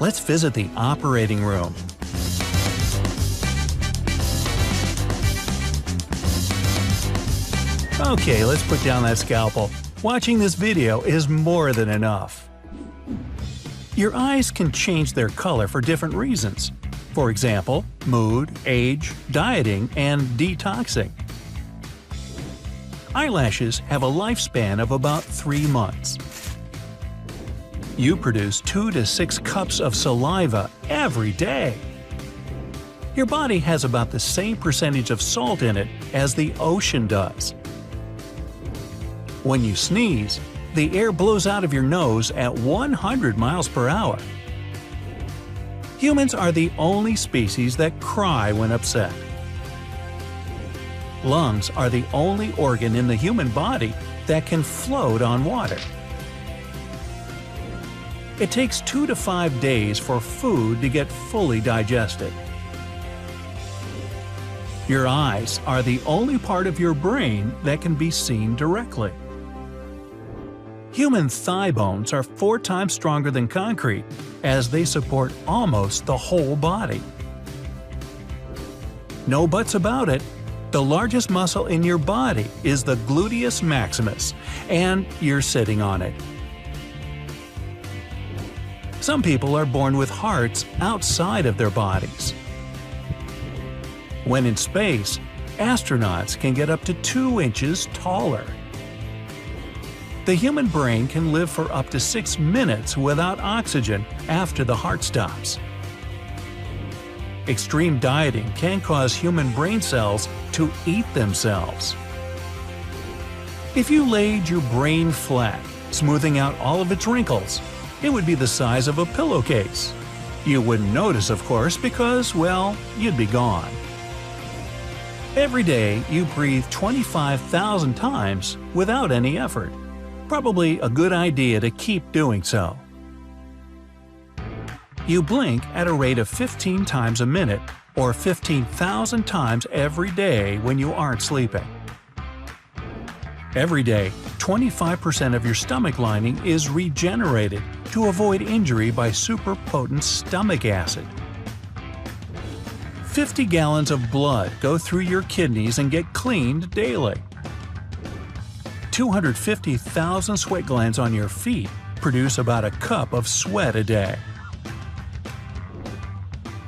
Let's visit the operating room. Okay, let's put down that scalpel. Watching this video is more than enough. Your eyes can change their color for different reasons. For example, mood, age, dieting, and detoxing. Eyelashes have a lifespan of about 3 months. You produce 2 to 6 cups of saliva every day. Your body has about the same percentage of salt in it as the ocean does. When you sneeze, the air blows out of your nose at 100 miles per hour. Humans are the only species that cry when upset. Lungs are the only organ in the human body that can float on water. It takes 2 to 5 days for food to get fully digested. Your eyes are the only part of your brain that can be seen directly. Human thigh bones are 4 times stronger than concrete, as they support almost the whole body. No buts about it, the largest muscle in your body is the gluteus maximus, and you're sitting on it. Some people are born with hearts outside of their bodies. When in space, astronauts can get up to 2 inches taller. The human brain can live for up to 6 minutes without oxygen after the heart stops. Extreme dieting can cause human brain cells to eat themselves. If you laid your brain flat, smoothing out all of its wrinkles, it would be the size of a pillowcase. You wouldn't notice, of course, because, well, you'd be gone. Every day, you breathe 25,000 times without any effort. Probably a good idea to keep doing so. You blink at a rate of 15 times a minute, or 15,000 times every day when you aren't sleeping. Every day, 25% of your stomach lining is regenerated to avoid injury by super potent stomach acid. 50 gallons of blood go through your kidneys and get cleaned daily. 250,000 sweat glands on your feet produce about a cup of sweat a day.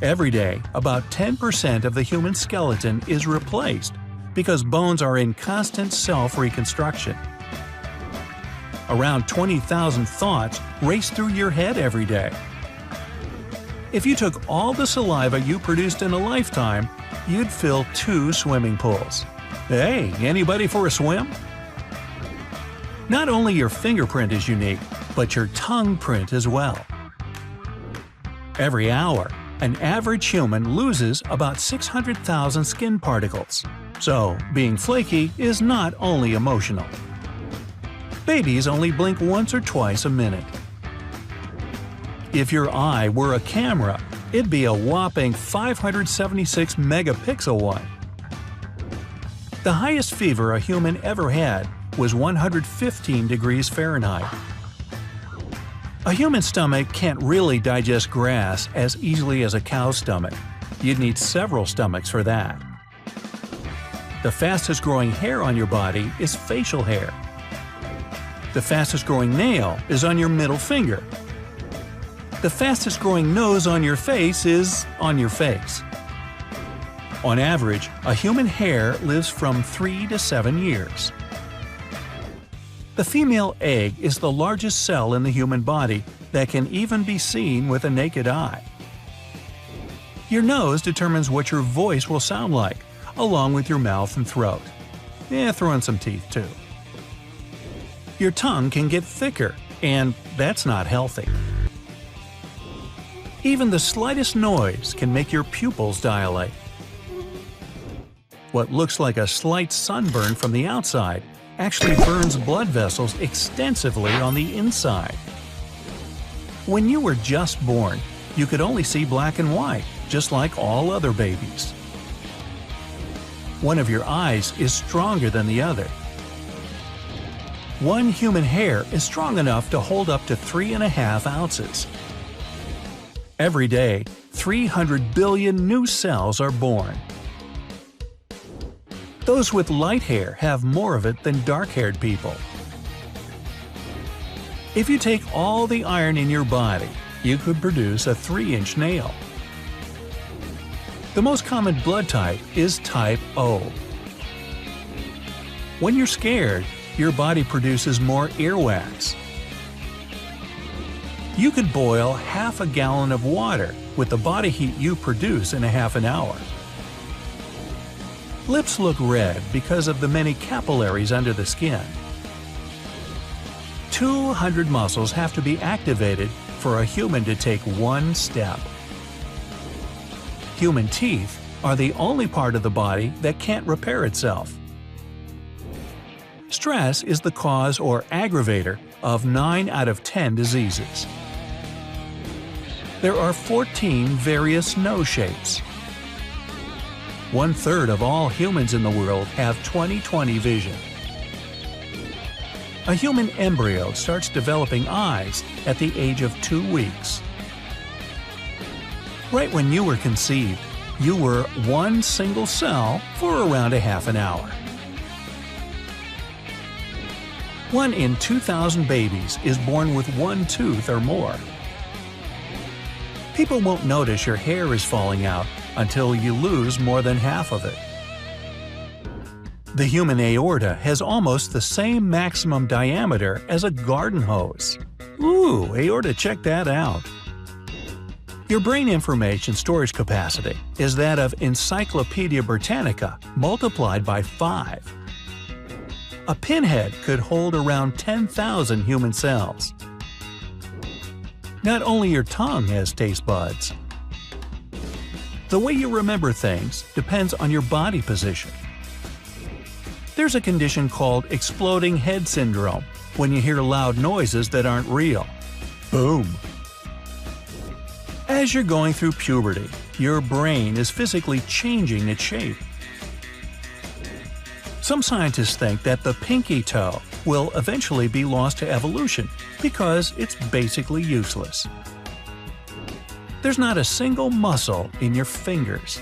Every day, about 10% of the human skeleton is replaced because bones are in constant self-reconstruction. Around 20,000 thoughts race through your head every day. If you took all the saliva you produced in a lifetime, you'd fill 2 swimming pools. Hey, anybody for a swim? Not only your fingerprint is unique, but your tongue print as well. Every hour, an average human loses about 600,000 skin particles. So, being flaky is not only emotional. Babies only blink once or twice a minute. If your eye were a camera, it'd be a whopping 576 megapixel one. The highest fever a human ever had was 115 degrees Fahrenheit. A human stomach can't really digest grass as easily as a cow's stomach. You'd need several stomachs for that. The fastest growing hair on your body is facial hair. The fastest growing nail is on your middle finger. The fastest growing nose on your face is on your face. On average, a human hair lives from 3 to 7 years. The female egg is the largest cell in the human body that can even be seen with a naked eye. Your nose determines what your voice will sound like, along with your mouth and throat. Throw in some teeth too. Your tongue can get thicker, and that's not healthy. Even the slightest noise can make your pupils dilate. What looks like a slight sunburn from the outside actually burns blood vessels extensively on the inside. When you were just born, you could only see black and white, just like all other babies. One of your eyes is stronger than the other. One human hair is strong enough to hold up to 3.5 ounces. Every day, 300 billion new cells are born. Those with light hair have more of it than dark-haired people. If you take all the iron in your body, you could produce a 3-inch nail. The most common blood type is type O. When you're scared, your body produces more earwax. You could boil half a gallon of water with the body heat you produce in a half an hour. Lips look red because of the many capillaries under the skin. 200 muscles have to be activated for a human to take one step. Human teeth are the only part of the body that can't repair itself. Stress is the cause or aggravator of 9 out of 10 diseases. There are 14 various nose shapes. 1/3 of all humans in the world have 20/20 vision. A human embryo starts developing eyes at the age of 2 weeks. Right when you were conceived, you were one single cell for around a half an hour. 1 in 2,000 babies is born with one tooth or more. People won't notice your hair is falling out until you lose more than half of it. The human aorta has almost the same maximum diameter as a garden hose. Ooh, aorta, check that out! Your brain information storage capacity is that of Encyclopedia Britannica multiplied by 5. A pinhead could hold around 10,000 human cells. Not only your tongue has taste buds. The way you remember things depends on your body position. There's a condition called exploding head syndrome when you hear loud noises that aren't real. Boom! As you're going through puberty, your brain is physically changing its shape. Some scientists think that the pinky toe will eventually be lost to evolution because it's basically useless. There's not a single muscle in your fingers.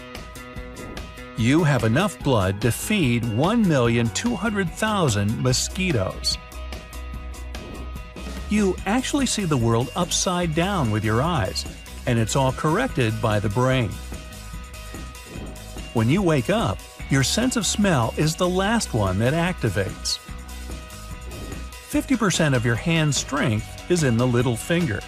You have enough blood to feed 1,200,000 mosquitoes. You actually see the world upside down with your eyes, and it's all corrected by the brain. When you wake up, your sense of smell is the last one that activates. 50% of your hand strength is in the little finger.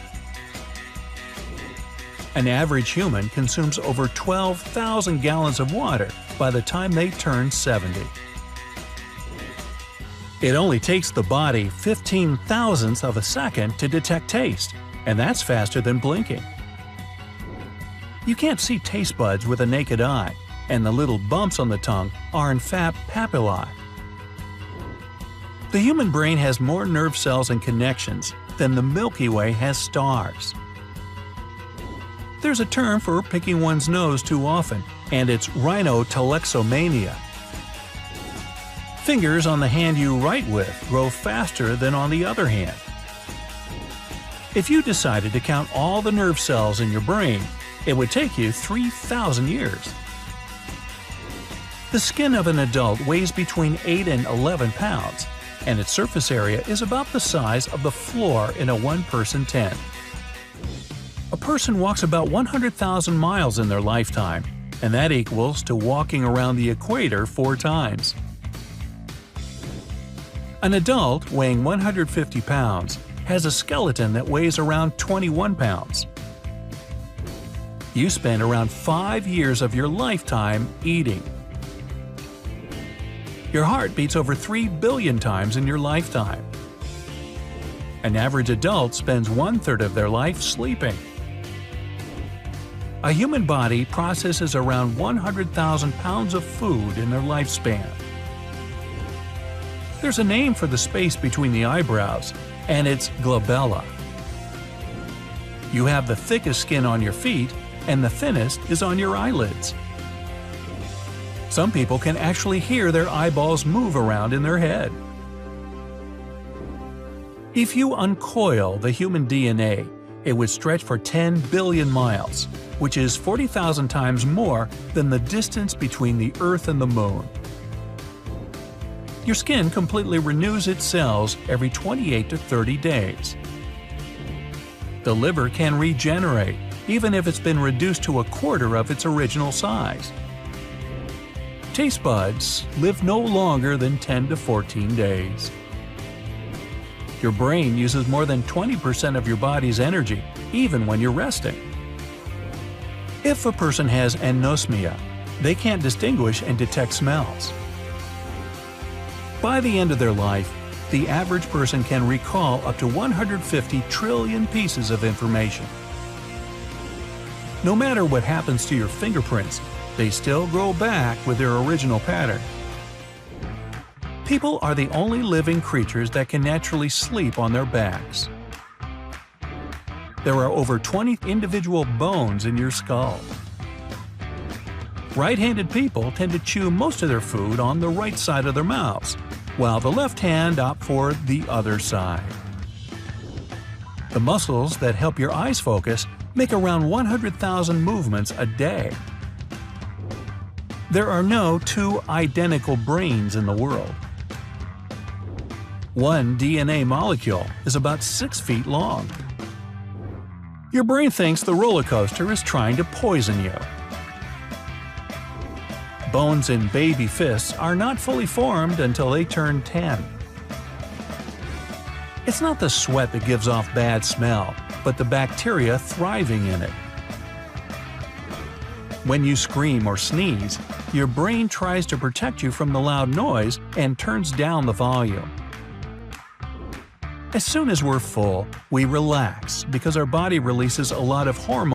An average human consumes over 12,000 gallons of water by the time they turn 70. It only takes the body 15 thousandths of a second to detect taste, and that's faster than blinking. You can't see taste buds with a naked eye, and the little bumps on the tongue are in fact papillae. The human brain has more nerve cells and connections than the Milky Way has stars. There's a term for picking one's nose too often, and it's rhinotelexomania. Fingers on the hand you write with grow faster than on the other hand. If you decided to count all the nerve cells in your brain, it would take you 3,000 years. The skin of an adult weighs between 8 and 11 pounds, and its surface area is about the size of the floor in a one-person tent. A person walks about 100,000 miles in their lifetime, and that equals to walking around the equator 4 times. An adult weighing 150 pounds has a skeleton that weighs around 21 pounds. You spend around 5 years of your lifetime eating. Your heart beats over 3 billion times in your lifetime. An average adult spends 1/3 of their life sleeping. A human body processes around 100,000 pounds of food in their lifespan. There's a name for the space between the eyebrows, and it's glabella. You have the thickest skin on your feet, and the thinnest is on your eyelids. Some people can actually hear their eyeballs move around in their head. If you uncoil the human DNA, it would stretch for 10 billion miles, which is 40,000 times more than the distance between the Earth and the Moon. Your skin completely renews its cells every 28 to 30 days. The liver can regenerate, even if it's been reduced to a quarter of its original size. Taste buds live no longer than 10 to 14 days. Your brain uses more than 20% of your body's energy, even when you're resting. If a person has anosmia, they can't distinguish and detect smells. By the end of their life, the average person can recall up to 150 trillion pieces of information. No matter what happens to your fingerprints, they still grow back with their original pattern. People are the only living creatures that can naturally sleep on their backs. There are over 20 individual bones in your skull. Right-handed people tend to chew most of their food on the right side of their mouths, while the left hand opt for the other side. The muscles that help your eyes focus make around 100,000 movements a day. There are no two identical brains in the world. One DNA molecule is about 6 feet long. Your brain thinks the roller coaster is trying to poison you. Bones in baby fists are not fully formed until they turn 10. It's not the sweat that gives off bad smell, but the bacteria thriving in it. When you scream or sneeze, your brain tries to protect you from the loud noise and turns down the volume. As soon as we're full, we relax because our body releases a lot of hormones